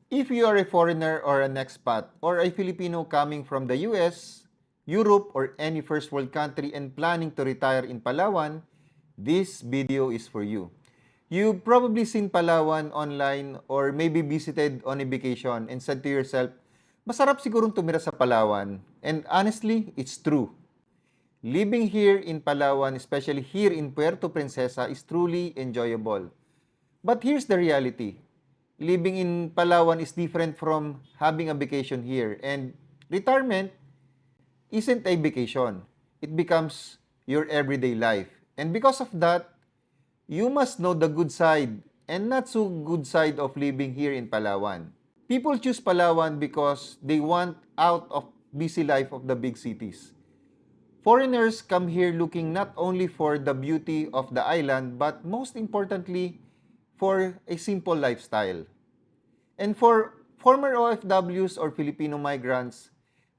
If you are a foreigner or an expat or a Filipino coming from the US, Europe, or any first world country and planning to retire in Palawan, this video is for you. You've probably seen Palawan online or maybe visited on a vacation and said to yourself, masarap sigurong tumira sa Palawan. And honestly, it's true. Living here in Palawan, especially here in Puerto Princesa, is truly enjoyable. But here's the reality. Living in Palawan is different from having a vacation here. And retirement isn't a vacation. It becomes your everyday life. And because of that, you must know the good side and not so good side of living here in Palawan. People choose Palawan because they want out of busy life of the big cities. Foreigners come here looking not only for the beauty of the island but most importantly for a simple lifestyle. And for former OFWs or Filipino migrants,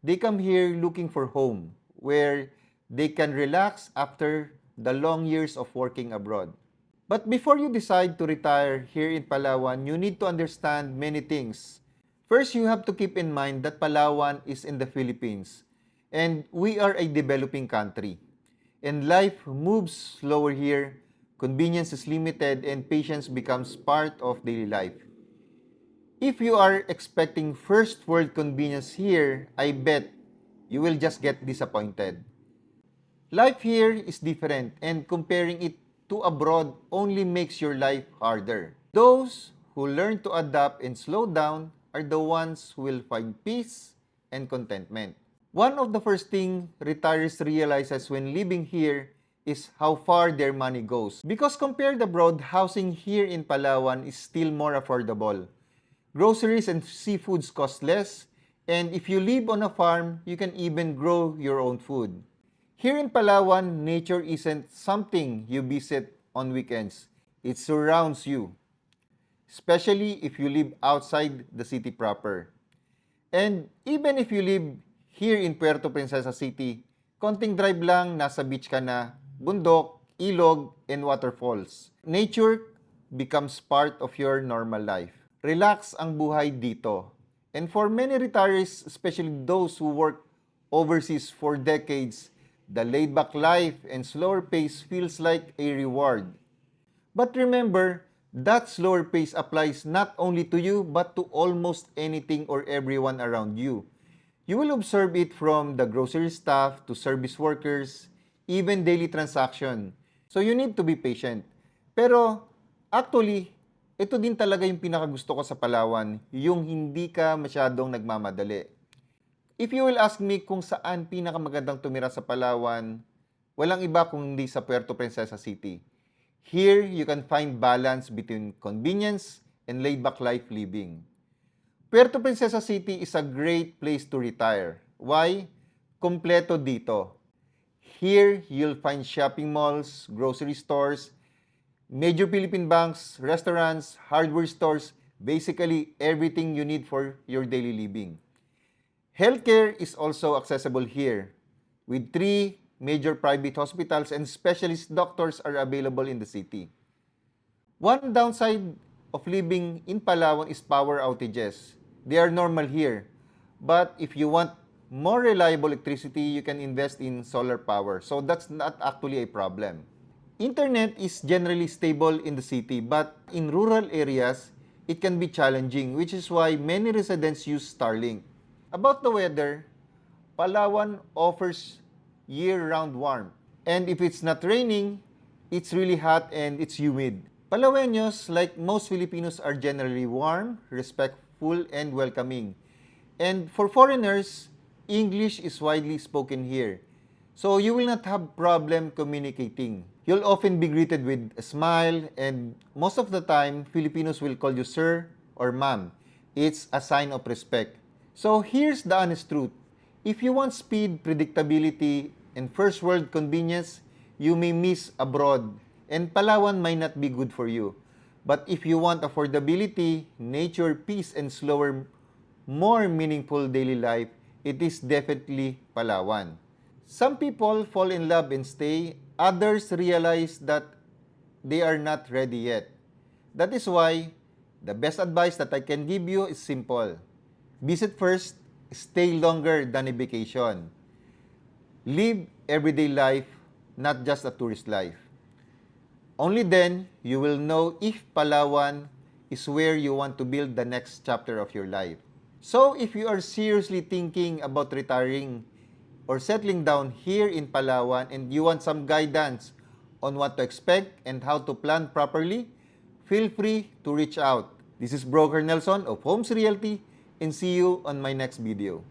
they come here looking for home where they can relax after the long years of working abroad. But before you decide to retire here in Palawan, you need to understand many things. First, you have to keep in mind that Palawan is in the Philippines and we are a developing country. And life moves slower here, convenience is limited, and patience becomes part of daily life. If you are expecting first world convenience here, I bet you will just get disappointed. Life here is different and comparing it to abroad only makes your life harder. Those who learn to adapt and slow down are the ones who will find peace and contentment. One of the first things retirees realizes when living here is how far their money goes. Because compared abroad, housing here in Palawan is still more affordable. Groceries and seafoods cost less, and if you live on a farm, you can even grow your own food. Here in Palawan, nature isn't something you visit on weekends. It surrounds you, especially if you live outside the city proper. And even if you live here in Puerto Princesa City, konting drive lang, nasa beach ka na, bundok, ilog, and waterfalls. Nature becomes part of your normal life. Relax ang buhay dito. And for many retirees, especially those who work overseas for decades, the laid-back life and slower pace feels like a reward. But remember, that slower pace applies not only to you but to almost anything or everyone around you. You will observe it from the grocery staff to service workers, even daily transaction. So you need to be patient. Pero actually, ito din talaga yung pinakagusto ko sa Palawan, yung hindi ka masyadong nagmamadali. If you will ask me kung saan pinakamagandang tumira sa Palawan, walang iba kung hindi sa Puerto Princesa City. Here, you can find balance between convenience and laid-back life living. Puerto Princesa City is a great place to retire. Why? Kompleto dito. Here, you'll find shopping malls, grocery stores, major Philippine banks, restaurants, hardware stores, basically everything you need for your daily living. Healthcare is also accessible here, with 3 major private hospitals and specialist doctors are available in the city. One downside of living in Palawan is power outages. They are normal here. But if you want more reliable electricity, you can invest in solar power. So that's not actually a problem. Internet is generally stable in the city, but in rural areas, it can be challenging, which is why many residents use Starlink. About the weather, Palawan offers year-round warmth. And if it's not raining, it's really hot and it's humid. Palaweños, like most Filipinos, are generally warm, respectful, and welcoming. And for foreigners, English is widely spoken here. So you will not have problem communicating. You'll often be greeted with a smile, and most of the time, Filipinos will call you sir or ma'am. It's a sign of respect. So here's the honest truth. If you want speed, predictability, and first world convenience, you may miss abroad, and Palawan might not be good for you. But if you want affordability, nature, peace, and slower, more meaningful daily life, it is definitely Palawan. Some people fall in love and stay, others realize that they are not ready yet. That is why The best advice that I can give you is simple. Visit first, stay longer than a vacation. Live everyday life, not just a tourist life. Only then you will know if Palawan is where you want to build the next chapter of your life. So if you are seriously thinking about retiring or settling down here in Palawan and you want some guidance on what to expect and how to plan properly, feel free to reach out. This is Broker Nelson of Homes Realty, and see you on my next video.